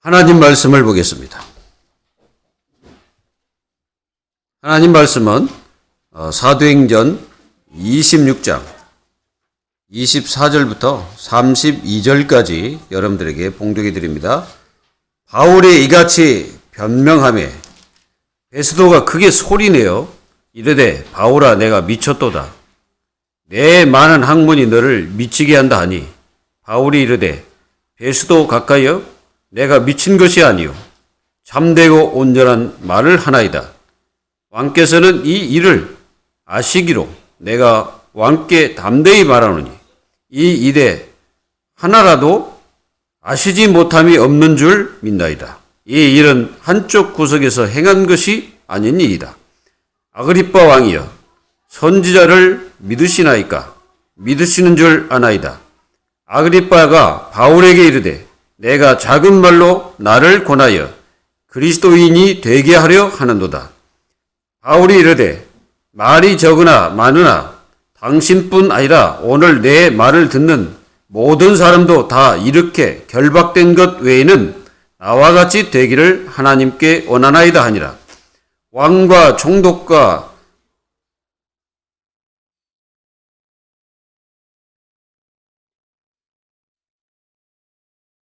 하나님 말씀을 보겠습니다. 하나님 말씀은 사도행전 26장 24절부터 32절까지 여러분들에게 봉독해 드립니다. 바울이 이같이 변명하며 베스도가 크게 소리내어 이르되 바울아 내가 미쳤도다. 내 많은 학문이 너를 미치게 한다 하니 바울이 이르되 베스도 가까이여 내가 미친 것이 아니요 참되고 온전한 말을 하나이다. 왕께서는 이 일을 아시기로 내가 왕께 담대히 말하노니 이 일에 하나라도 아시지 못함이 없는 줄 믿나이다. 이 일은 한쪽 구석에서 행한 것이 아니니이다. 아그리빠 왕이여 선지자를 믿으시나이까? 믿으시는 줄 아나이다. 아그리빠가 바울에게 이르되 내가 작은 말로 나를 권하여 그리스도인이 되게 하려 하는도다. 바울이 이르되 말이 적으나 많으나 당신뿐 아니라 오늘 내 말을 듣는 모든 사람도 다 이렇게 결박된 것 외에는 나와 같이 되기를 하나님께 원하나이다 하니라. 왕과 총독과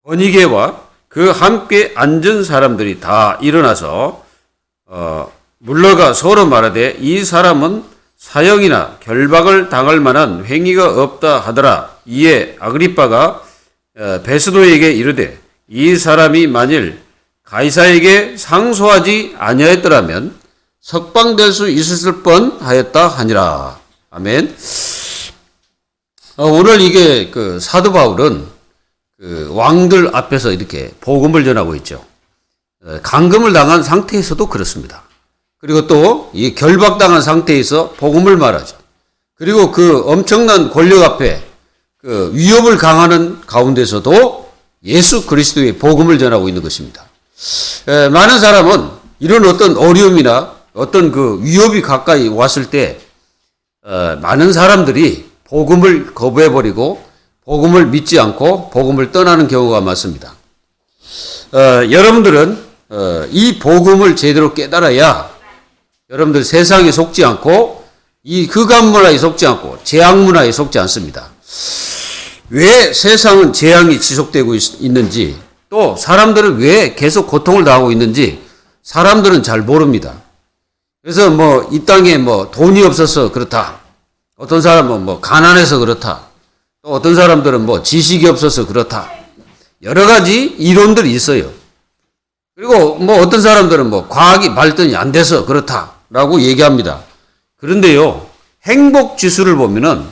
번이게와 그 함께 앉은 사람들이 다 일어나서 물러가 서로 말하되 이 사람은 사형이나 결박을 당할 만한 행위가 없다 하더라. 이에 아그리빠가 베스도에게 이르되 이 사람이 만일 가이사에게 상소하지 아니하였더라면 석방될 수 있었을 뻔하였다 하니라. 아멘. 오늘 이게 사도 바울은 왕들 앞에서 이렇게 복음을 전하고 있죠. 감금을 당한 상태에서도 그렇습니다. 그리고 또 이 결박당한 상태에서 복음을 말하죠. 그리고 그 엄청난 권력 앞에 위협을 강하는 가운데서도 예수 그리스도의 복음을 전하고 있는 것입니다. 많은 사람은 이런 어떤 어려움이나 어떤 위협이 가까이 왔을 때 많은 사람들이 복음을 거부해버리고 복음을 믿지 않고 복음을 떠나는 경우가 많습니다. 여러분들은 이 복음을 제대로 깨달아야 여러분들 세상에 속지 않고 이 흑암 문화에 속지 않고 재앙 문화에 속지 않습니다. 왜 세상은 재앙이 지속되고 있는지 또 사람들은 왜 계속 고통을 당하고 있는지 사람들은 잘 모릅니다. 그래서 이 땅에 돈이 없어서 그렇다. 어떤 사람은 가난해서 그렇다. 또 어떤 사람들은 지식이 없어서 그렇다. 여러 가지 이론들이 있어요. 그리고 어떤 사람들은 과학이 발전이 안 돼서 그렇다라고 얘기합니다. 그런데요, 행복 지수를 보면은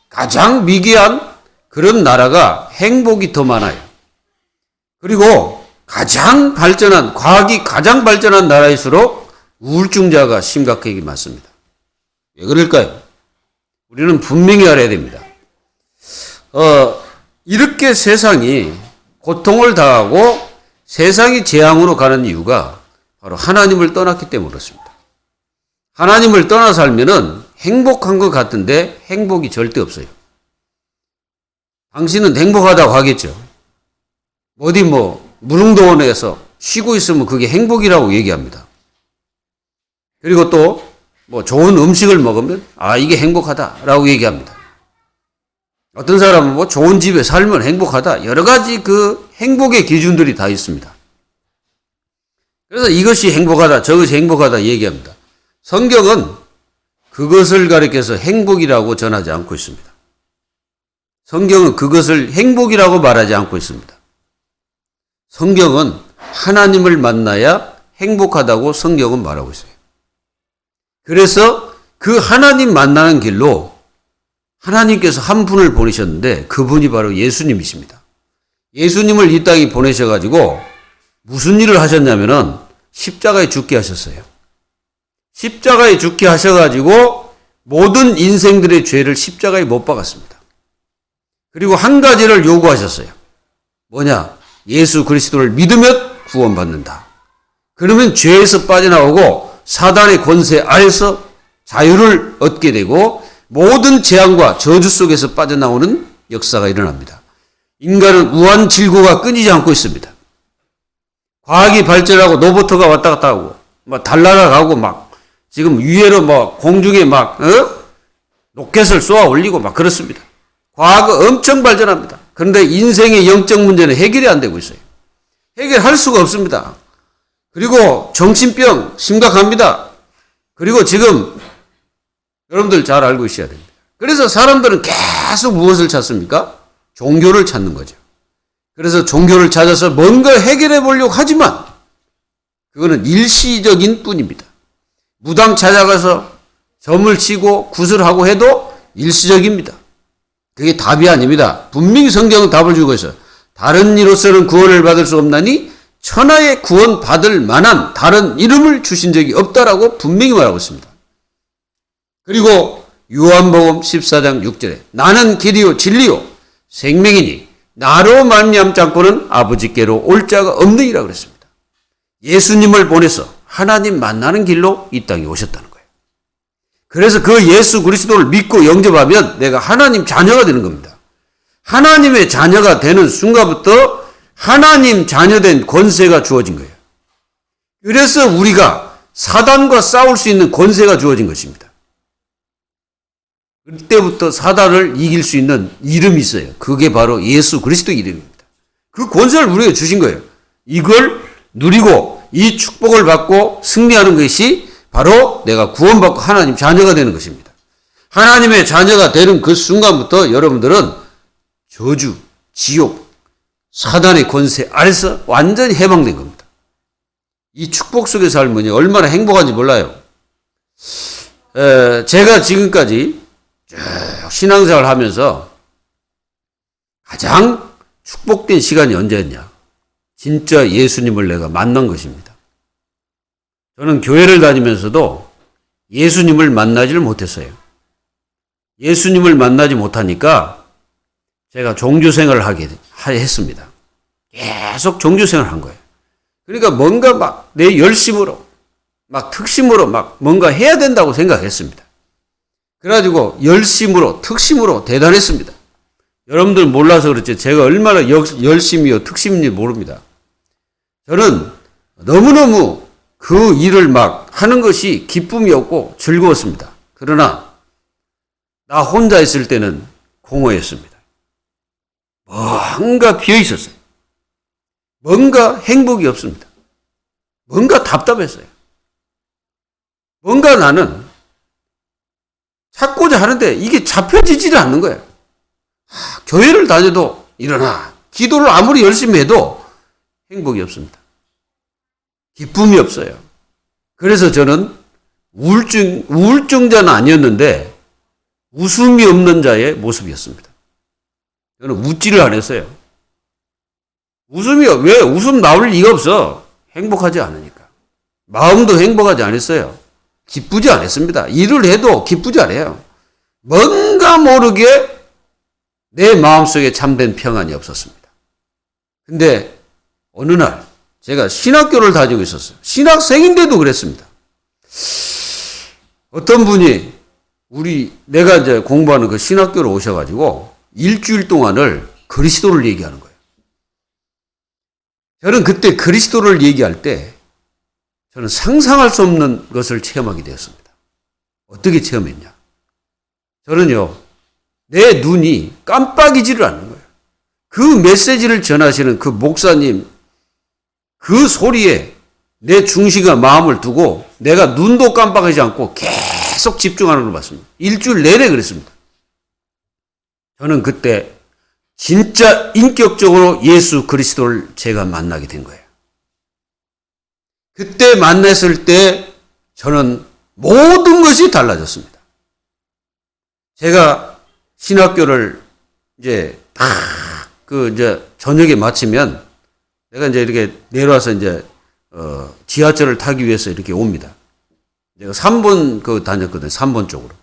가장 미개한 그런 나라가 행복이 더 많아요. 그리고 과학이 가장 발전한 나라일수록 우울증자가 심각하게 많습니다. 왜 그럴까요? 우리는 분명히 알아야 됩니다. 이렇게 세상이 고통을 당하고 세상이 재앙으로 가는 이유가 바로 하나님을 떠났기 때문에 그렇습니다. 하나님을 떠나 살면은 행복한 것 같은데 행복이 절대 없어요. 당신은 행복하다고 하겠죠. 어디 무릉도원에서 쉬고 있으면 그게 행복이라고 얘기합니다. 그리고 또 좋은 음식을 먹으면 이게 행복하다라고 얘기합니다. 어떤 사람은 좋은 집에 살면 행복하다. 여러 가지 행복의 기준들이 다 있습니다. 그래서 이것이 행복하다, 저것이 행복하다 얘기합니다. 성경은 그것을 가리켜서 행복이라고 전하지 않고 있습니다. 성경은 그것을 행복이라고 말하지 않고 있습니다. 성경은 하나님을 만나야 행복하다고 성경은 말하고 있어요. 그래서 그 하나님 만나는 길로 하나님께서 한 분을 보내셨는데 그분이 바로 예수님이십니다. 예수님을 이 땅에 보내셔가지고 무슨 일을 하셨냐면은 십자가에 죽게 하셨어요. 십자가에 죽게 하셔가지고 모든 인생들의 죄를 십자가에 못 박았습니다. 그리고 한 가지를 요구하셨어요. 뭐냐? 예수 그리스도를 믿으면 구원받는다. 그러면 죄에서 빠져나오고 사단의 권세 아래서 자유를 얻게 되고 모든 재앙과 저주 속에서 빠져나오는 역사가 일어납니다. 인간은 우한 질고가 끊이지 않고 있습니다. 과학이 발전하고 로봇가 왔다 갔다 하고, 막 달나라가고 막, 지금 위에로 뭐 공중에 막, 로켓을 쏘아 올리고 막 그렇습니다. 과학은 엄청 발전합니다. 그런데 인생의 영적 문제는 해결이 안 되고 있어요. 해결할 수가 없습니다. 그리고 정신병 심각합니다. 그리고 지금 여러분들 잘 알고 있어야 됩니다. 그래서 사람들은 계속 무엇을 찾습니까? 종교를 찾는 거죠. 그래서 종교를 찾아서 뭔가 해결해 보려고 하지만 그거는 일시적인 뿐입니다. 무당 찾아가서 점을 치고 구슬하고 해도 일시적입니다. 그게 답이 아닙니다. 분명히 성경은 답을 주고 있어요. 다른 이로서는 구원을 받을 수 없나니 천하에 구원 받을 만한 다른 이름을 주신 적이 없다라고 분명히 말하고 있습니다. 그리고 요한복음 14장 6절에 나는 길이요 진리요 생명이니 나로 말미암지 않고는 아버지께로 올 자가 없느니라 그랬습니다. 예수님을 보내서 하나님 만나는 길로 이 땅에 오셨다는 거예요. 그래서 그 예수 그리스도를 믿고 영접하면 내가 하나님 자녀가 되는 겁니다. 하나님의 자녀가 되는 순간부터 하나님 자녀된 권세가 주어진 거예요. 그래서 우리가 사단과 싸울 수 있는 권세가 주어진 것입니다. 그때부터 사단을 이길 수 있는 이름이 있어요. 그게 바로 예수 그리스도 이름입니다. 그 권세를 우리에게 주신 거예요. 이걸 누리고 이 축복을 받고 승리하는 것이 바로 내가 구원받고 하나님 자녀가 되는 것입니다. 하나님의 자녀가 되는 그 순간부터 여러분들은 저주, 지옥, 사단의 권세 아래서 완전히 해방된 겁니다. 이 축복 속의 삶은 얼마나 행복한지 몰라요. 제가 지금까지 쭉 신앙생활을 하면서 가장 축복된 시간이 언제였냐? 진짜 예수님을 내가 만난 것입니다. 저는 교회를 다니면서도 예수님을 만나지를 못했어요. 예수님을 만나지 못하니까 제가 종교생활을 했습니다. 계속 종교생활을 한 거예요. 그러니까 뭔가 막 내 열심으로, 막 특심으로 막 뭔가 해야 된다고 생각했습니다. 그래가지고 열심으로, 특심으로 대단했습니다. 여러분들 몰라서 그렇지 제가 얼마나 열심이요, 특심인지 모릅니다. 저는 너무너무 그 일을 막 하는 것이 기쁨이었고 즐거웠습니다. 그러나 나 혼자 있을 때는 공허했습니다. 뭔가 비어 있었어요. 뭔가 행복이 없습니다. 뭔가 답답했어요. 뭔가 나는 찾고자 하는데 이게 잡혀지지를 않는 거예요. 교회를 다녀도 일어나 기도를 아무리 열심히 해도 행복이 없습니다. 기쁨이 없어요. 그래서 저는 우울증자는 아니었는데 웃음이 없는 자의 모습이었습니다. 저는 웃지를 안 했어요. 왜 웃음 나올 리가 없어. 행복하지 않으니까. 마음도 행복하지 않았어요. 기쁘지 않았습니다. 일을 해도 기쁘지 않아요. 뭔가 모르게 내 마음속에 참된 평안이 없었습니다. 근데 어느 날 제가 신학교를 다니고 있었어요. 신학생인데도 그랬습니다. 어떤 분이 내가 이제 공부하는 그 신학교로 오셔가지고 일주일 동안을 그리스도를 얘기하는 거예요. 저는 그때 그리스도를 얘기할 때 저는 상상할 수 없는 것을 체험하게 되었습니다. 어떻게 체험했냐? 저는요, 내 눈이 깜빡이지를 않는 거예요. 그 메시지를 전하시는 그 목사님, 그 소리에 내 중심과 마음을 두고 내가 눈도 깜빡이지 않고 계속 집중하는 걸 봤습니다. 일주일 내내 그랬습니다. 저는 그때 진짜 인격적으로 예수 그리스도를 제가 만나게 된 거예요. 그때 만났을 때 저는 모든 것이 달라졌습니다. 제가 신학교를 이제 저녁에 마치면 내가 이제 이렇게 내려와서 이제 지하철을 타기 위해서 이렇게 옵니다. 내가 3번 다녔거든요. 3번 쪽으로.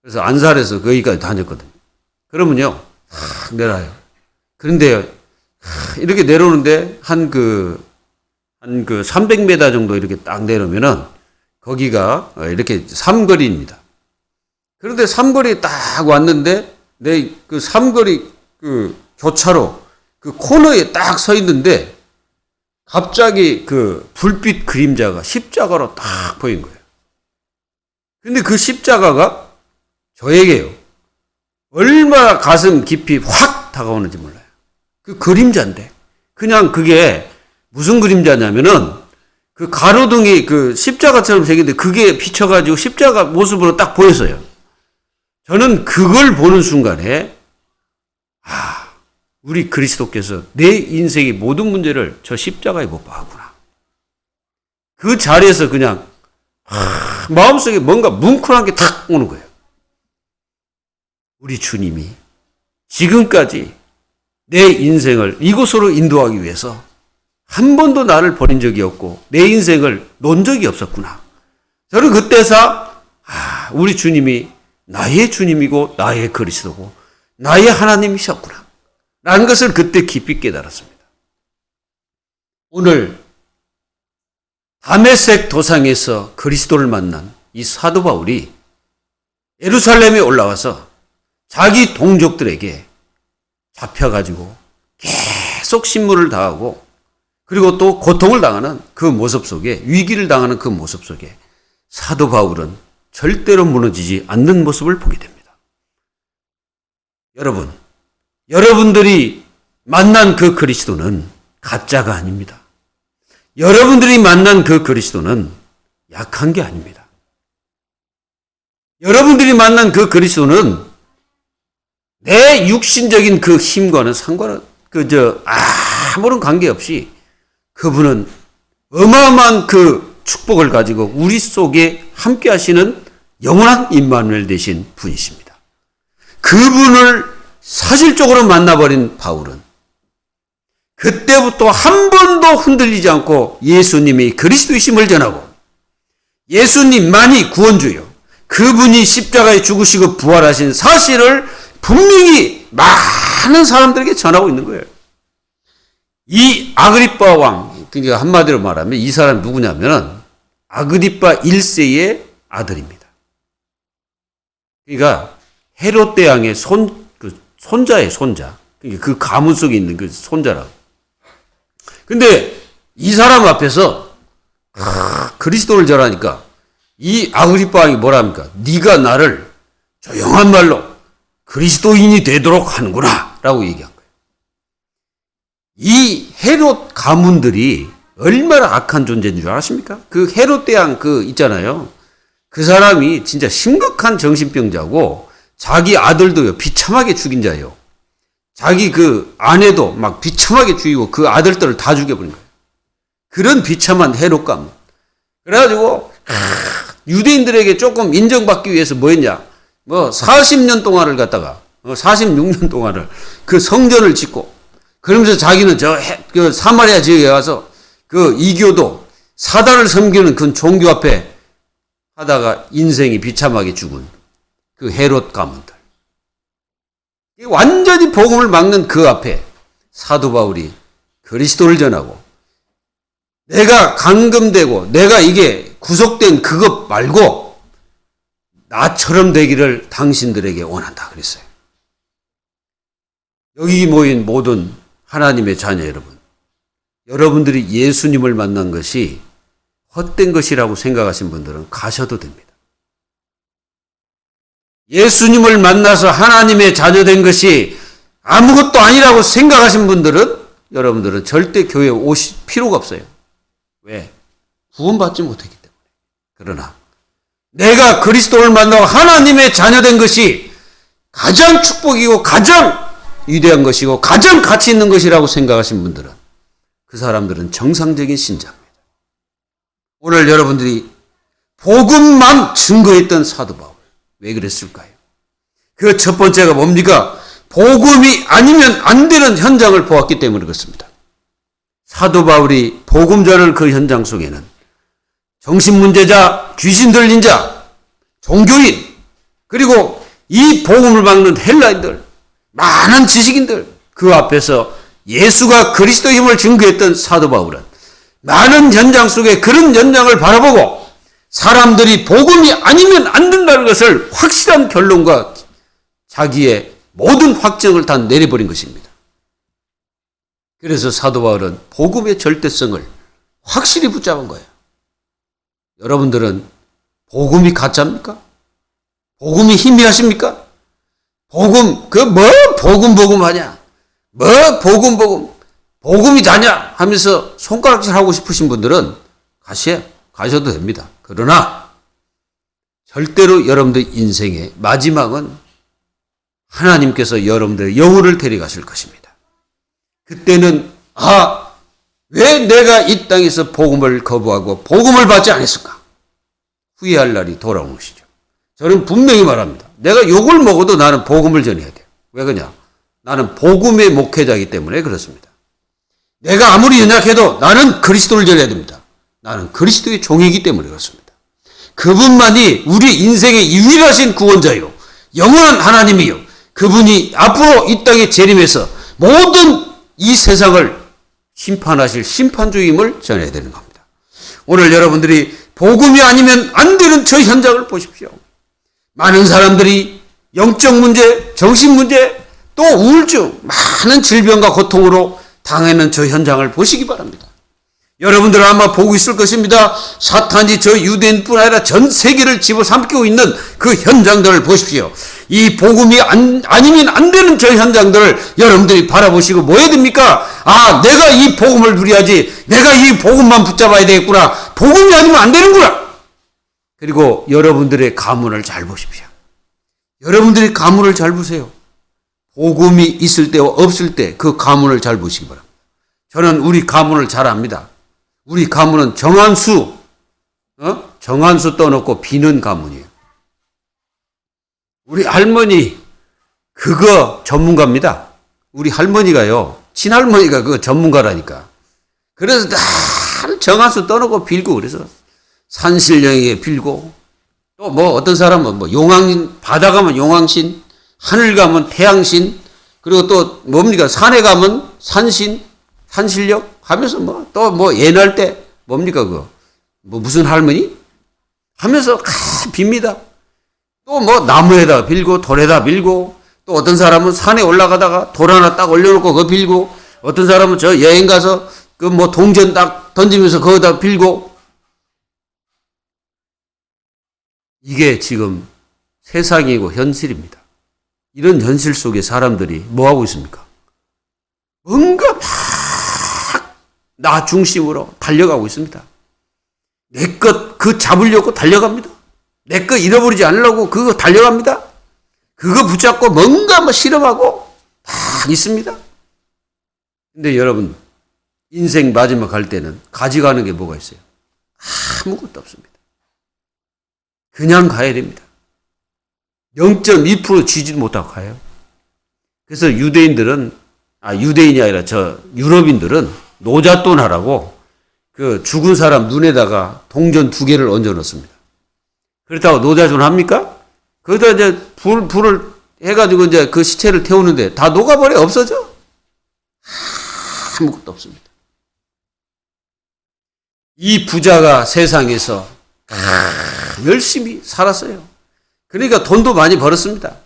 그래서 안산에서 거기까지 다녔거든요. 그러면요, 내려요. 그런데 이렇게 내려오는데 한 300m 정도 이렇게 딱 내려오면은 거기가 이렇게 삼거리입니다. 그런데 삼거리에 딱 왔는데 내 그 삼거리 그 교차로 그 코너에 딱 서 있는데 갑자기 그 불빛 그림자가 십자가로 딱 보인 거예요. 근데 그 십자가가 저에게요, 얼마나 가슴 깊이 확 다가오는지 몰라요. 그 그림자인데. 그냥 그게 무슨 그림자냐면은 그 가로등이 그 십자가처럼 생겼는데 그게 비춰가지고 십자가 모습으로 딱 보였어요. 저는 그걸 보는 순간에 우리 그리스도께서 내 인생의 모든 문제를 저 십자가에 못 박았구나. 그 자리에서 그냥 마음속에 뭔가 뭉클한 게 탁 오는 거예요. 우리 주님이 지금까지 내 인생을 이곳으로 인도하기 위해서 한 번도 나를 버린 적이 없고 내 인생을 놓은 적이 없었구나. 저는 그때서 우리 주님이 나의 주님이고 나의 그리스도고 나의 하나님이셨구나 라는 것을 그때 깊이 깨달았습니다. 오늘 다메섹 도상에서 그리스도를 만난 이 사도 바울이 예루살렘에 올라와서 자기 동족들에게 잡혀가지고 계속 신문을 당하고 그리고 또 고통을 당하는 그 모습 속에, 위기를 당하는 그 모습 속에 사도 바울은 절대로 무너지지 않는 모습을 보게 됩니다. 여러분, 여러분들이 만난 그 그리스도는 가짜가 아닙니다. 여러분들이 만난 그 그리스도는 약한 게 아닙니다. 여러분들이 만난 그 그리스도는 내 육신적인 그 힘과는 아무런 관계없이 그분은 어마어마한 그 축복을 가지고 우리 속에 함께 하시는 영원한 임마누엘 되신 분이십니다. 그분을 사실적으로 만나버린 바울은 그때부터 한 번도 흔들리지 않고 예수님이 그리스도이심을 전하고 예수님만이 구원주요, 그분이 십자가에 죽으시고 부활하신 사실을 분명히 많은 사람들에게 전하고 있는 거예요. 이 아그리빠 왕, 그러니까 한마디로 말하면 이 사람이 누구냐면 아그리빠 1세의 아들입니다. 그러니까 헤롯 대왕의 손자의 손자. 그러니까 그 가문 속에 있는 그 손자라고. 근데 이 사람 앞에서 그리스도를 전하니까 이 아그리빠 왕이 뭐라 합니까? 네가 나를 조용한 말로 그리스도인이 되도록 하는구나 라고 얘기한 거예요. 이 헤롯 가문들이 얼마나 악한 존재인 줄 아십니까? 그 헤롯 대왕 있잖아요. 그 사람이 진짜 심각한 정신병자고 자기 아들도요 비참하게 죽인 자예요. 자기 그 아내도 막 비참하게 죽이고 그 아들들을 다 죽여버린 거예요. 그런 비참한 헤롯 가문. 그래가지고 유대인들에게 조금 인정받기 위해서 뭐 했냐? 40년 동안을 갖다가 46년 동안을 그 성전을 짓고 그러면서 자기는 그 사마리아 지역에 가서 그 이교도 사단을 섬기는 그 종교 앞에 하다가 인생이 비참하게 죽은 그 헤롯 가문들. 완전히 복음을 막는 그 앞에 사도 바울이 그리스도를 전하고 내가 감금되고 내가 이게 구속된 그것 말고 나처럼 되기를 당신들에게 원한다 그랬어요. 여기 모인 모든 하나님의 자녀 여러분, 여러분들이 예수님을 만난 것이 헛된 것이라고 생각하신 분들은 가셔도 됩니다. 예수님을 만나서 하나님의 자녀 된 것이 아무것도 아니라고 생각하신 분들은 여러분들은 절대 교회에 오실 필요가 없어요. 왜? 구원받지 못했기 때문에. 그러나 내가 그리스도를 만나고 하나님의 자녀 된 것이 가장 축복이고 가장 위대한 것이고 가장 가치 있는 것이라고 생각하신 분들은 그 사람들은 정상적인 신자입니다. 오늘 여러분들이 복음만 증거했던 사도 바울. 왜 그랬을까요? 그 첫 번째가 뭡니까? 복음이 아니면 안 되는 현장을 보았기 때문에 그렇습니다. 사도 바울이 복음 전하는 그 현장 속에는 정신문제자, 귀신 들린 자, 종교인, 그리고 이 복음을 막는 헬라인들, 많은 지식인들, 그 앞에서 예수가 그리스도의 힘을 증거했던 사도 바울은 많은 현장 속에 그런 현장을 바라보고 사람들이 복음이 아니면 안 된다는 것을 확실한 결론과 자기의 모든 확정을 다 내려버린 것입니다. 그래서 사도 바울은 복음의 절대성을 확실히 붙잡은 거예요. 여러분들은 복음이 가짜입니까? 복음이 희미하십니까? 복음, 복음 하냐? 복음이 다냐? 하면서 손가락질 하고 싶으신 분들은 가셔도 됩니다. 그러나 절대로 여러분들 인생의 마지막은 하나님께서 여러분들의 영혼을 데려가실 것입니다. 그때는 왜 내가 이 땅에서 복음을 거부하고 복음을 받지 않았을까? 후회할 날이 돌아오는 것이죠. 저는 분명히 말합니다. 내가 욕을 먹어도 나는 복음을 전해야 돼요. 왜 그러냐? 나는 복음의 목회자이기 때문에 그렇습니다. 내가 아무리 연약해도 나는 그리스도를 전해야 됩니다. 나는 그리스도의 종이기 때문에 그렇습니다. 그분만이 우리 인생의 유일하신 구원자요, 영원한 하나님이요, 그분이 앞으로 이 땅에 재림해서 모든 이 세상을 심판하실 심판주임을 전해야 되는 겁니다. 오늘 여러분들이 복음이 아니면 안 되는 저 현장을 보십시오. 많은 사람들이 영적 문제, 정신 문제, 또 우울증, 많은 질병과 고통으로 당하는 저 현장을 보시기 바랍니다. 여러분들은 아마 보고 있을 것입니다. 사탄이 저 유대인뿐 아니라 전 세계를 집어삼키고 있는 그 현장들을 보십시오. 이 복음이 아니면 안 되는 저 현장들을 여러분들이 바라보시고 뭐 해야 됩니까? 내가 이 복음을 누려야지. 내가 이 복음만 붙잡아야 되겠구나. 복음이 아니면 안 되는구나. 그리고 여러분들의 가문을 잘 보십시오. 여러분들의 가문을 잘 보세요. 복음이 있을 때와 없을 때 그 가문을 잘 보시기 바랍니다. 저는 우리 가문을 잘 압니다. 우리 가문은 정한수 떠놓고 비는 가문이에요. 우리 할머니 그거 전문가입니다. 우리 할머니가요, 친할머니가 그거 전문가라니까. 그래서 다 정한수 떠놓고 빌고, 그래서 산신령에게 빌고, 또 어떤 사람은 용왕신, 바다 가면 용왕신, 하늘 가면 태양신, 그리고 또 산에 가면 산신, 산신령 하면서 또 옛날 때 그거 무슨 할머니 하면서 빕니다. 또 나무에다 빌고 돌에다 빌고, 또 어떤 사람은 산에 올라가다가 돌 하나 딱 올려놓고 그거 빌고, 어떤 사람은 저 여행 가서 동전 딱 던지면서 거기다 빌고. 이게 지금 세상이고 현실입니다. 이런 현실 속에 사람들이 뭐 하고 있습니까? 뭔가 막 나 중심으로 달려가고 있습니다. 내 것 잡으려고 달려갑니다. 내 거 잃어버리지 않으려고 그거 달려갑니다. 그거 붙잡고 뭔가 실험하고 막 있습니다. 근데 여러분, 인생 마지막 갈 때는 가져가는 게 뭐가 있어요? 아무것도 없습니다. 그냥 가야 됩니다. 0.2% 쥐지도 못하고 가요. 그래서 유대인이 아니라 유럽인들은 노잣돈 하라고 그 죽은 사람 눈에다가 동전 2개를 얹어 놓습니다. 그렇다고 노자돈 합니까? 거기다 이제 불을 해가지고 이제 그 시체를 태우는데 다 녹아버려, 없어져? 아무것도 없습니다. 이 부자가 세상에서 열심히 살았어요. 그러니까 돈도 많이 벌었습니다.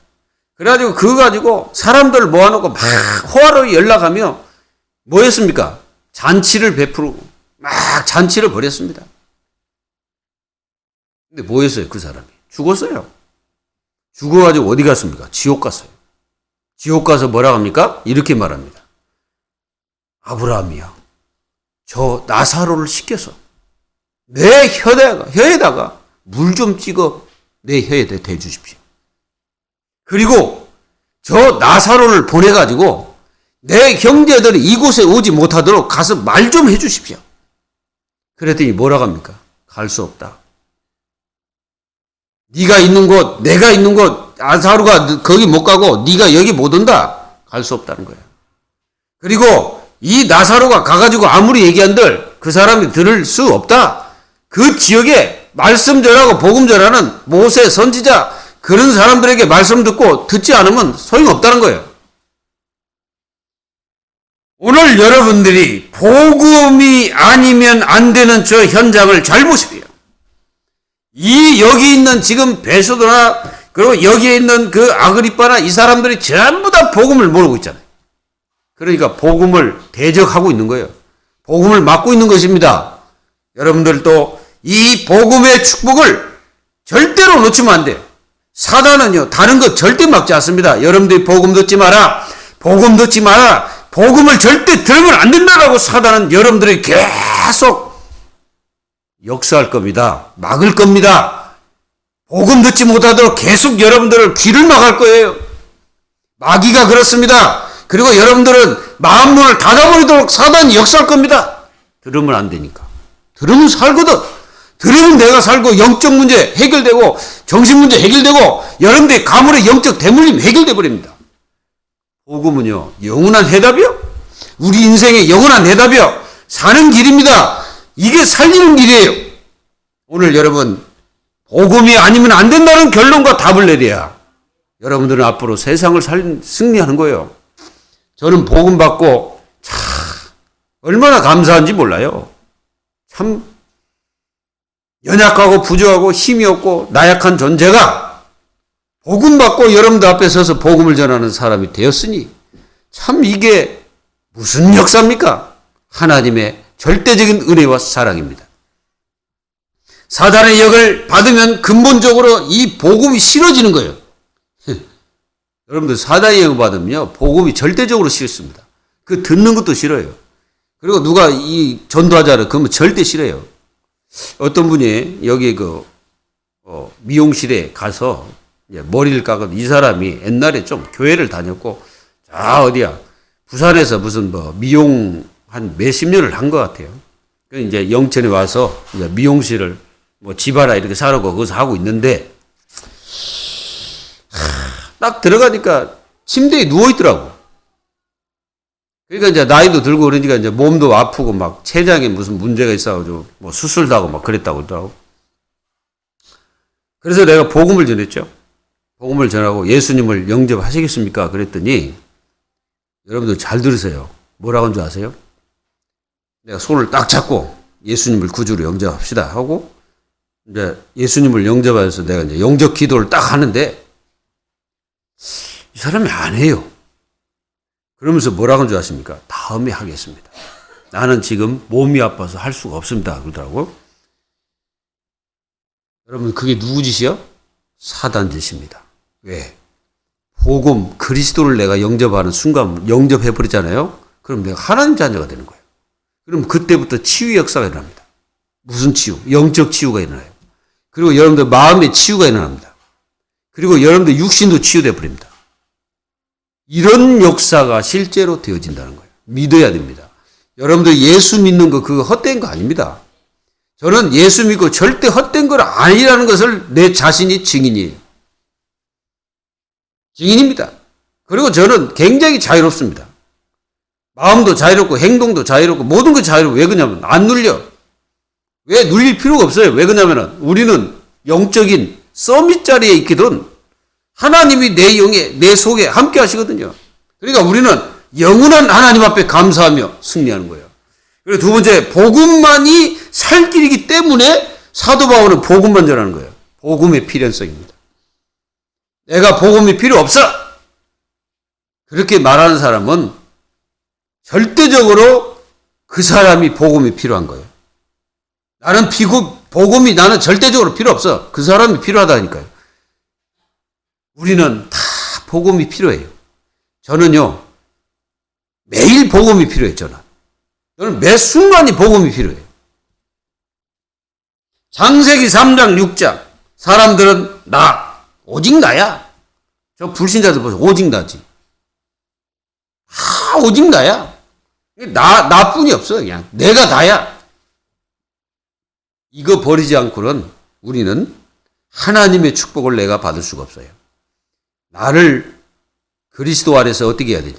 그래가지고 그거 가지고 사람들 모아놓고 막 호화로이 연락하며 뭐 했습니까? 잔치를 베풀고 막 잔치를 벌였습니다. 근데 뭐 했어요? 그 사람이 죽었어요. 죽어가지고 어디 갔습니까? 지옥 갔어요. 지옥 가서 뭐라고 합니까? 이렇게 말합니다. 아브라함이요, 저 나사로를 시켜서 내 혀에다가 물 좀 찍어 내 혀에 대주십시오. 그리고 저 나사로를 보내가지고 내 형제들이 이곳에 오지 못하도록 가서 말 좀 해주십시오. 그랬더니 뭐라고 합니까? 갈 수 없다. 네가 있는 곳, 내가 있는 곳, 나사로가 거기 못 가고 네가 여기 못 온다. 갈 수 없다는 거야. 그리고 이 나사로가 가가지고 아무리 얘기한들 그 사람이 들을 수 없다. 그 지역에 말씀 전하고 복음 전하는 모세 선지자 그런 사람들에게 말씀 듣지 않으면 소용없다는 거예요. 오늘 여러분들이 복음이 아니면 안 되는 저 현장을 잘 보십시오. 여기 있는 지금 베소도나 그리고 여기에 있는 그 아그리빠나 이 사람들이 전부 다 복음을 모르고 있잖아요. 그러니까 복음을 대적하고 있는 거예요. 복음을 막고 있는 것입니다. 여러분들도 이 복음의 축복을 절대로 놓치면 안 돼요. 사단은요, 다른 것 절대 막지 않습니다. 여러분들이 복음 듣지 마라. 복음 듣지 마라. 복음을 절대 들으면 안 된다라고 사단은 여러분들이 계속 역사할 겁니다. 막을 겁니다. 복음 듣지 못하도록 계속 여러분들을 귀를 막을 거예요. 마귀가 그렇습니다. 그리고 여러분들은 마음 문을 닫아버리도록 사단이 역사할 겁니다. 들으면 안 되니까. 들으면 살거든. 들으면 내가 살고 영적 문제 해결되고 정신 문제 해결되고 여러분들의 가물의 영적 대물림 해결돼 버립니다. 복음은요, 영원한 해답이요. 우리 인생의 영원한 해답이요. 사는 길입니다. 이게 살리는 길이에요. 오늘 여러분 복음이 아니면 안 된다는 결론과 답을 내려야 여러분들은 앞으로 세상을 승리하는 거예요. 저는 복음 받고 참 얼마나 감사한지 몰라요. 참 연약하고 부족하고 힘이 없고 나약한 존재가 복음 받고 여러분들 앞에 서서 복음을 전하는 사람이 되었으니 참 이게 무슨 역사입니까? 하나님의 절대적인 은혜와 사랑입니다. 사단의 역을 받으면 근본적으로 이 복음이 싫어지는 거예요. 여러분들 사단의 역을 받으면요, 복음이 절대적으로 싫습니다. 그 듣는 것도 싫어요. 그리고 누가 이 전도하자를 그러면 절대 싫어요. 어떤 분이 여기 미용실에 가서 머리를 깎은 이 사람이 옛날에 좀 교회를 다녔고, 어디야, 부산에서 무슨 미용 한 몇십 년을 한 것 같아요. 그 이제 영천에 와서 이제 미용실을 집 하나 이렇게 사놓고 거기서 하고 있는데, 딱 들어가니까 침대에 누워있더라고. 그러니까 이제 나이도 들고 그러니까 이제 몸도 아프고 막 췌장에 무슨 문제가 있어가지고 수술도 하고 막 그랬다고 그러더라고. 그래서 내가 복음을 전했죠. 복음을 전하고 예수님을 영접하시겠습니까? 그랬더니 여러분들 잘 들으세요. 뭐라고 한 줄 아세요? 내가 손을 딱 잡고 예수님을 구주로 영접합시다 하고 이제 예수님을 영접해서 내가 이제 영접 기도를 딱 하는데 이 사람이 안 해요. 그러면서 뭐라고 한 줄 아십니까? 다음에 하겠습니다. 나는 지금 몸이 아파서 할 수가 없습니다. 그러더라고요. 여러분, 그게 누구 짓이요? 사단 짓입니다. 왜? 복음, 그리스도를 내가 영접하는 순간 영접해버리잖아요? 그럼 내가 하나님 자녀가 되는 거예요. 그럼 그때부터 치유 역사가 일어납니다. 무슨 치유? 영적 치유가 일어나요. 그리고 여러분들 마음의 치유가 일어납니다. 그리고 여러분들 육신도 치유되어 버립니다. 이런 역사가 실제로 되어진다는 거예요. 믿어야 됩니다. 여러분들 예수 믿는 거 그거 헛된 거 아닙니다. 저는 예수 믿고 절대 헛된 걸 아니라는 것을 내 자신이 증인이에요. 증인입니다. 그리고 저는 굉장히 자유롭습니다. 마음도 자유롭고 행동도 자유롭고 모든 게 자유롭고 왜 그러냐면 안 눌려. 왜 눌릴 필요가 없어요. 왜 그러냐면 우리는 영적인 서밋 자리에 있거든. 하나님이 내 영에 내 속에 함께 하시거든요. 그러니까 우리는 영원한 하나님 앞에 감사하며 승리하는 거예요. 그리고 두 번째, 복음만이 살 길이기 때문에 사도 바울은 복음만 전하는 거예요. 복음의 필연성입니다. 내가 복음이 필요 없어. 그렇게 말하는 사람은 절대적으로 그 사람이 복음이 필요한 거예요. 나는 복음이 나는 절대적으로 필요 없어. 그 사람이 필요하다니까요. 우리는 다 복음이 필요해요. 저는요, 매일 복음이 필요해요, 저는 매 순간이 복음이 필요해요. 창세기 3장 6장 사람들은 오직 나야. 저 불신자들 보세요. 오직 나지. 오직 나야. 나뿐이 없어. 그냥 내가 다야. 이거 버리지 않고는 우리는 하나님의 축복을 내가 받을 수가 없어요. 나를 그리스도 안에서 어떻게 해야 되냐.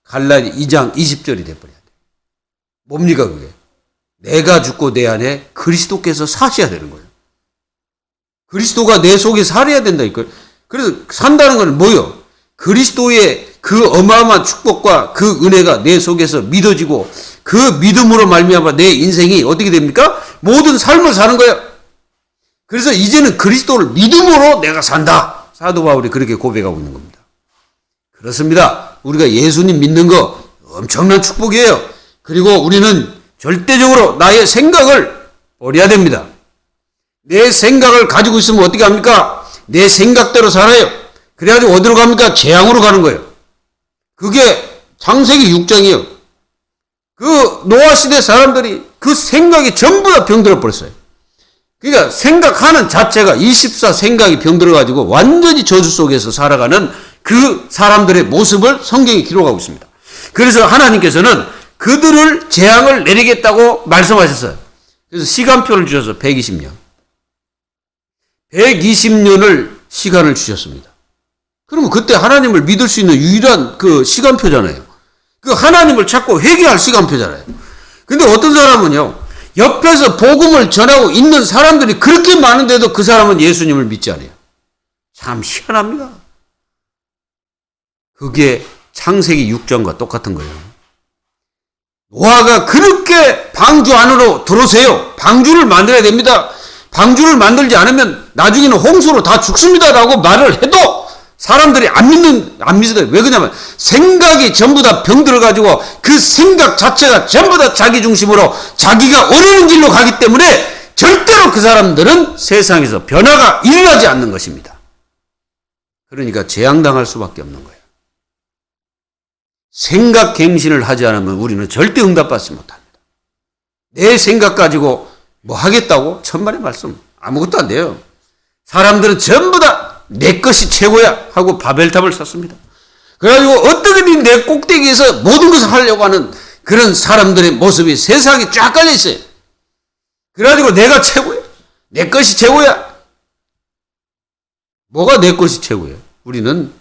갈라디 2장 20절이 돼버려야 돼. 뭡니까 그게? 내가 죽고 내 안에 그리스도께서 사셔야 되는 거예요. 그리스도가 내 속에 살아야 된다니까요. 그래서 산다는 건 뭐예요? 그리스도의 그 어마어마한 축복과 그 은혜가 내 속에서 믿어지고 그 믿음으로 말미암아 내 인생이 어떻게 됩니까? 모든 삶을 사는 거예요. 그래서 이제는 그리스도를 믿음으로 내가 산다. 사도 바울이 그렇게 고백하고 있는 겁니다. 그렇습니다. 우리가 예수님 믿는 거 엄청난 축복이에요. 그리고 우리는 절대적으로 나의 생각을 버려야 됩니다. 내 생각을 가지고 있으면 어떻게 합니까? 내 생각대로 살아요. 그래가지고 어디로 갑니까? 재앙으로 가는 거예요. 그게 창세기 6장이에요. 그 노아 시대 사람들이 그 생각이 전부 다 병들어 버렸어요. 그러니까 생각하는 자체가 24 생각이 병들어가지고 완전히 저주 속에서 살아가는 그 사람들의 모습을 성경이 기록하고 있습니다. 그래서 하나님께서는 그들을 재앙을 내리겠다고 말씀하셨어요. 그래서 시간표를 주셔서 120년. 120년을 시간을 주셨습니다. 그러면 그때 하나님을 믿을 수 있는 유일한 그 시간표잖아요. 그 하나님을 찾고 회개할 시간표잖아요. 근데 어떤 사람은요, 옆에서 복음을 전하고 있는 사람들이 그렇게 많은데도 그 사람은 예수님을 믿지 않아요. 참 희한합니다. 그게 창세기 6장과 똑같은 거예요. 노아가 그렇게 방주 안으로 들어오세요. 방주를 만들어야 됩니다. 방주를 만들지 않으면 나중에는 홍수로 다 죽습니다라고 말을 해도 사람들이 안 믿어요. 왜 그러냐면 생각이 전부 다 병들어가지고 그 생각 자체가 전부 다 자기 중심으로 자기가 원하는 길로 가기 때문에 절대로 그 사람들은 세상에서 변화가 일어나지 않는 것입니다. 그러니까 재앙당할 수밖에 없는 거예요. 생각 갱신을 하지 않으면 우리는 절대 응답받지 못합니다. 내 생각 가지고 뭐 하겠다고? 천만의 말씀. 아무것도 안 돼요. 사람들은 전부 다 내 것이 최고야 하고 바벨탑을 샀습니다. 그래가지고 어떻게든 내 꼭대기에서 모든 것을 하려고 하는 그런 사람들의 모습이 세상에 쫙 깔려 있어요. 그래가지고 내가 최고야. 내 것이 최고야. 뭐가 내 것이 최고예요? 우리는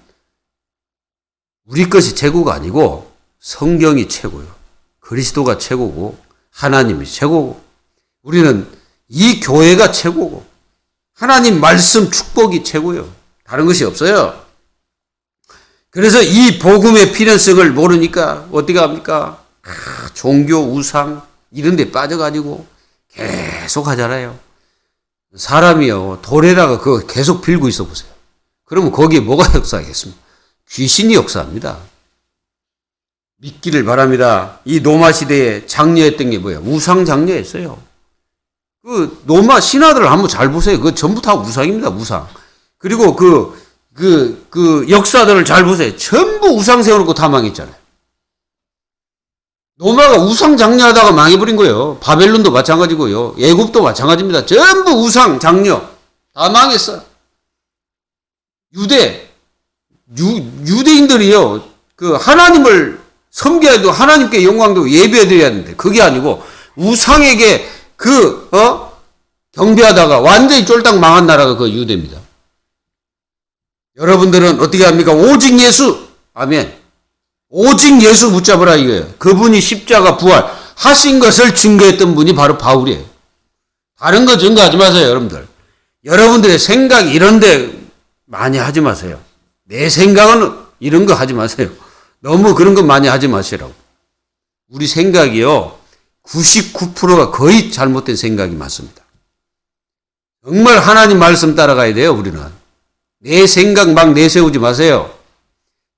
우리 것이 최고가 아니고 성경이 최고요. 그리스도가 최고고 하나님이 최고고 우리는 이 교회가 최고고 하나님 말씀 축복이 최고요. 다른 것이 없어요. 그래서 이 복음의 필연성을 모르니까 어떻게 합니까? 종교 우상 이런 데 빠져가지고 계속 하잖아요. 사람이요 돌에다가 그거 계속 빌고 있어 보세요. 그러면 거기에 뭐가 역사하겠습니까? 귀신이 역사합니다. 믿기를 바랍니다. 이 로마 시대에 장려했던 게 뭐예요? 우상 장려했어요. 그 로마 신화들을 한번 잘 보세요. 그거 전부 다 우상입니다. 우상. 그리고 그 역사들을 잘 보세요. 전부 우상 세워놓고 다 망했잖아요. 로마가 우상 장려하다가 망해버린 거예요. 바벨론도 마찬가지고요. 애굽도 마찬가지입니다. 전부 우상 장려. 다 망했어. 유대인들이요. 그 하나님을 섬겨야 되고 하나님께 영광도 예배해 드려야 되는데 그게 아니고 우상에게 경배하다가 완전히 쫄딱 망한 나라가 그 유대입니다. 여러분들은 어떻게 합니까? 오직 예수. 아멘. 오직 예수 붙잡으라 이거예요. 그분이 십자가 부활 하신 것을 증거했던 분이 바로 바울이에요. 다른 거 증거하지 마세요, 여러분들. 여러분들의 생각 이런데 많이 하지 마세요. 내 생각은 이런 거 하지 마세요. 너무 그런 거 많이 하지 마시라고. 우리 생각이요. 99%가 거의 잘못된 생각이 많습니다. 정말 하나님 말씀 따라가야 돼요, 우리는. 내 생각 막 내세우지 마세요.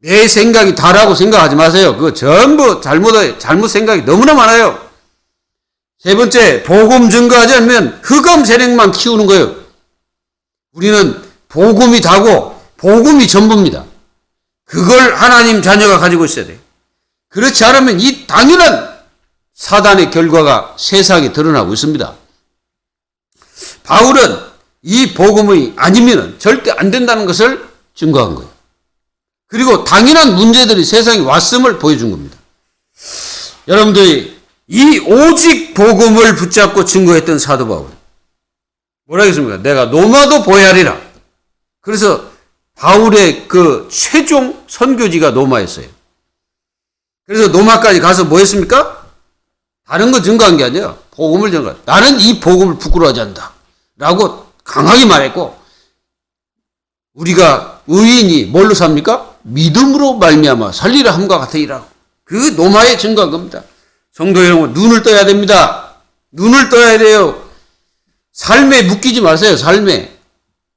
내 생각이 다라고 생각하지 마세요. 그거 전부 잘못 생각이 너무나 많아요. 세 번째, 복음 증거하지 않으면 흑암 세력만 키우는 거예요. 우리는 복음이 다고 복음이 전부입니다. 그걸 하나님 자녀가 가지고 있어야 돼요. 그렇지 않으면 이 당연한 사단의 결과가 세상에 드러나고 있습니다. 바울은 이 복음이 아니면 절대 안 된다는 것을 증거한 거예요. 그리고 당연한 문제들이 세상에 왔음을 보여준 겁니다. 여러분들이 이 오직 복음을 붙잡고 증거했던 사도 바울. 뭐라 했습니까? 내가 노마도 보야리라. 그래서 바울의 그 최종 선교지가 노마였어요. 그래서 노마까지 가서 뭐 했습니까? 다른 거 증거한 게 아니라 복음을 증거한. 나는 이 복음을 부끄러워하지 않는다. 라고 강하게 말했고 우리가 의인이 뭘로 삽니까? 믿음으로 말미암아 살리라 함과 같으리라. 그 노마에 증거한 겁니다. 성도 여러분 눈을 떠야 됩니다. 눈을 떠야 돼요. 삶에 묶이지 마세요. 삶에.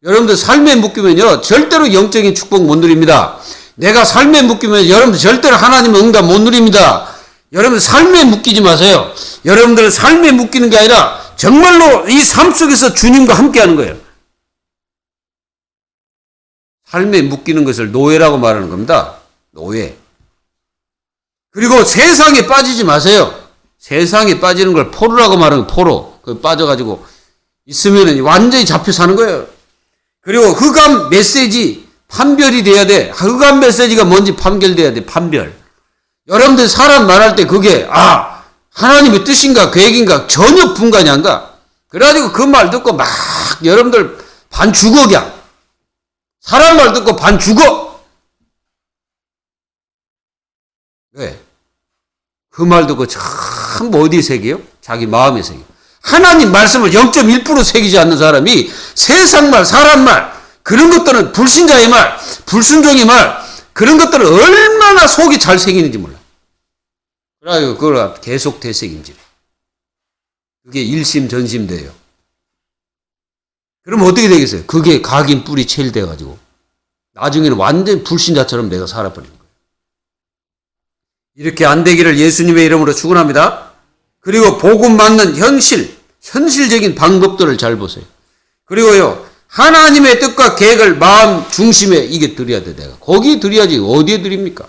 여러분들 삶에 묶이면요 절대로 영적인 축복 못 누립니다. 내가 삶에 묶이면 여러분들 절대로 하나님의 응답 못 누립니다. 여러분들 삶에 묶이지 마세요. 여러분들은 삶에 묶이는 게 아니라 정말로 이 삶 속에서 주님과 함께 하는 거예요. 삶에 묶이는 것을 노예라고 말하는 겁니다. 노예. 그리고 세상에 빠지지 마세요. 세상에 빠지는 걸 포로라고 말하는 거예요. 포로. 그 빠져가지고 있으면 완전히 잡혀 사는 거예요. 그리고 흑암 메시지 판별이 돼야 돼. 흑암 메시지가 뭔지 판별돼야 돼. 판별. 여러분들 사람 말할 때 그게 하나님의 뜻인가 계획인가 전혀 분간이 안 가. 그래가지고 그 말 듣고 막 여러분들 반 죽어 그냥. 사람 말 듣고 반 죽어. 왜? 그 말 듣고 참 어디에 새겨요? 자기 마음에 새겨. 하나님 말씀을 0.1% 새기지 않는 사람이 세상 말, 사람 말, 그런 것들은 불신자의 말, 불순종의 말, 그런 것들은 얼마나 속이 잘 새기는지 몰라. 그래가지고 그걸 계속 되새김질해. 그게 일심전심돼요. 그러면 어떻게 되겠어요? 그게 각인 뿌리 체일돼가지고 나중에는 완전 불신자처럼 내가 살아버리는 거예요. 이렇게 안 되기를 예수님의 이름으로 축원합니다. 그리고 복음 맞는 현실적인 방법들을 잘 보세요. 그리고요, 하나님의 뜻과 계획을 마음 중심에 이게 드려야 돼, 내가. 거기 드려야지, 어디에 드립니까?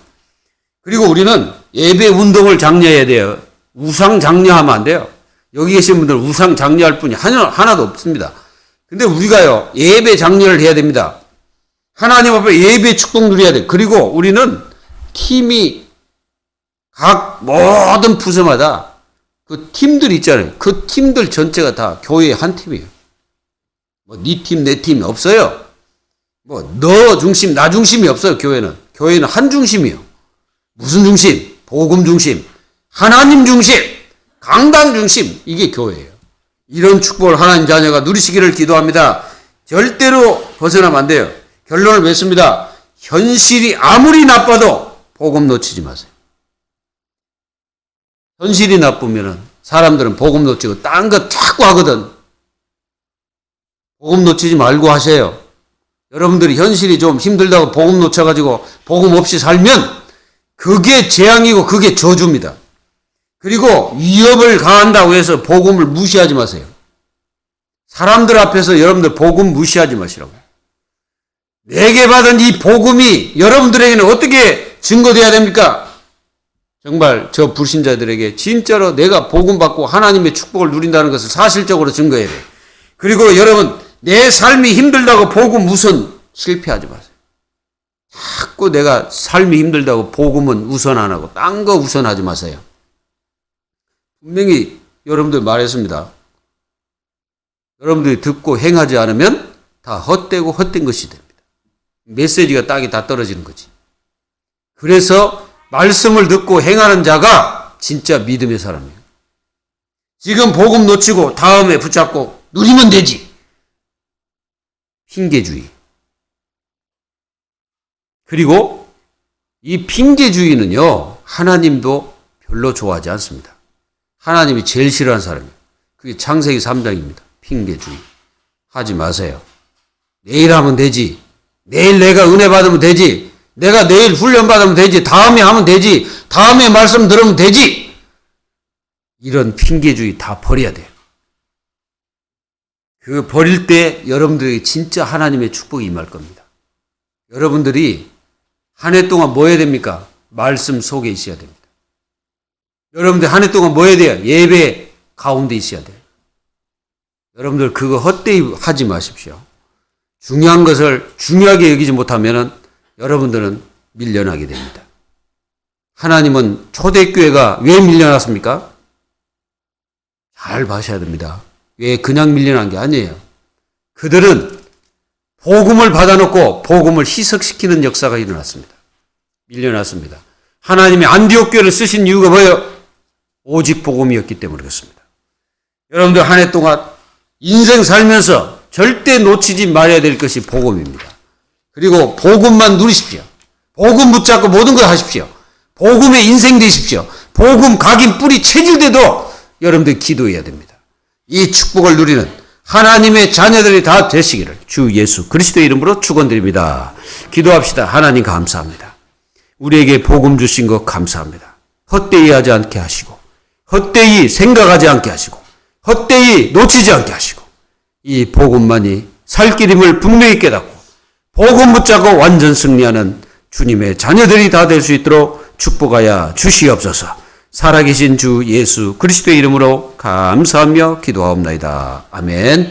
그리고 우리는 예배 운동을 장려해야 돼요. 우상 장려하면 안 돼요. 여기 계신 분들 우상 장려할 분이 하나도 없습니다. 근데 우리가요, 예배 장려를 해야 됩니다. 하나님 앞에 예배 축복 누려야 돼. 그리고 우리는 팀이 각 모든 부서마다 그 팀들 있잖아요. 그 팀들 전체가 다 교회의 한 팀이에요. 뭐 네 팀, 내 팀 없어요. 뭐 너 중심, 나 중심이 없어요. 교회는 한 중심이에요. 무슨 중심? 복음 중심, 하나님 중심, 강단 중심. 이게 교회예요. 이런 축복을 하나님 자녀가 누리시기를 기도합니다. 절대로 벗어나면 안 돼요. 결론을 맺습니다. 현실이 아무리 나빠도 복음 놓치지 마세요. 현실이 나쁘면은 사람들은 복음 놓치고 딴 거 자꾸 하거든. 복음 놓치지 말고 하세요. 여러분들이 현실이 좀 힘들다고 복음 놓쳐가지고 복음 없이 살면 그게 재앙이고 그게 저주입니다. 그리고 위협을 가한다고 해서 복음을 무시하지 마세요. 사람들 앞에서 여러분들 복음 무시하지 마시라고. 내게 받은 이 복음이 여러분들에게는 어떻게 증거돼야 됩니까? 정말 저 불신자들에게 진짜로 내가 복음 받고 하나님의 축복을 누린다는 것을 사실적으로 증거해야 돼. 그리고 여러분, 내 삶이 힘들다고 복음 우선 실패하지 마세요. 자꾸 내가 삶이 힘들다고 복음은 우선 안 하고 딴 거 우선하지 마세요. 분명히 여러분들 말했습니다. 여러분들이 듣고 행하지 않으면 다 헛되고 헛된 것이 됩니다. 메시지가 땅에 다 떨어지는 거지. 그래서 말씀을 듣고 행하는 자가 진짜 믿음의 사람이에요. 지금 복음 놓치고 다음에 붙잡고 누리면 되지. 핑계주의. 그리고 이 핑계주의는요, 하나님도 별로 좋아하지 않습니다. 하나님이 제일 싫어하는 사람이에요. 그게 창세기 3장입니다. 핑계주의. 하지 마세요. 내일 하면 되지. 내일 내가 은혜 받으면 되지. 내가 내일 훈련 받으면 되지. 다음에 하면 되지. 다음에 말씀 들으면 되지. 이런 핑계주의 다 버려야 돼요. 그 버릴 때 여러분들에게 진짜 하나님의 축복이 임할 겁니다. 여러분들이 한 해 동안 뭐 해야 됩니까? 말씀 속에 있어야 됩니다. 여러분들 한 해 동안 뭐 해야 돼요? 예배 가운데 있어야 돼요. 여러분들 그거 헛되이 하지 마십시오. 중요한 것을 중요하게 여기지 못하면 여러분들은 밀려나게 됩니다. 하나님은 초대교회가 왜 밀려났습니까? 잘 봐셔야 됩니다. 왜 그냥 밀려난 게 아니에요. 그들은 복음을 받아놓고 복음을 희석시키는 역사가 일어났습니다. 밀려났습니다. 하나님이 안디옥 교회를 쓰신 이유가 뭐예요? 오직 복음이었기 때문에 그렇습니다. 여러분들 한 해 동안 인생 살면서 절대 놓치지 말아야 될 것이 복음입니다. 그리고 복음만 누리십시오. 복음 붙잡고 모든 걸 하십시오. 복음의 인생 되십시오. 복음 각인 뿌리 체질돼도 여러분들 기도해야 됩니다. 이 축복을 누리는 하나님의 자녀들이 다 되시기를 주 예수 그리스도의 이름으로 축원드립니다. 기도합시다. 하나님 감사합니다. 우리에게 복음 주신 것 감사합니다. 헛되이 하지 않게 하시고, 헛되이 생각하지 않게 하시고, 헛되이 놓치지 않게 하시고, 이 복음만이 살 길임을 분명히 깨닫고 복음 붙잡고 완전 승리하는 주님의 자녀들이 다 될 수 있도록 축복하여 주시옵소서. 살아계신 주 예수 그리스도의 이름으로 감사하며 기도하옵나이다. 아멘.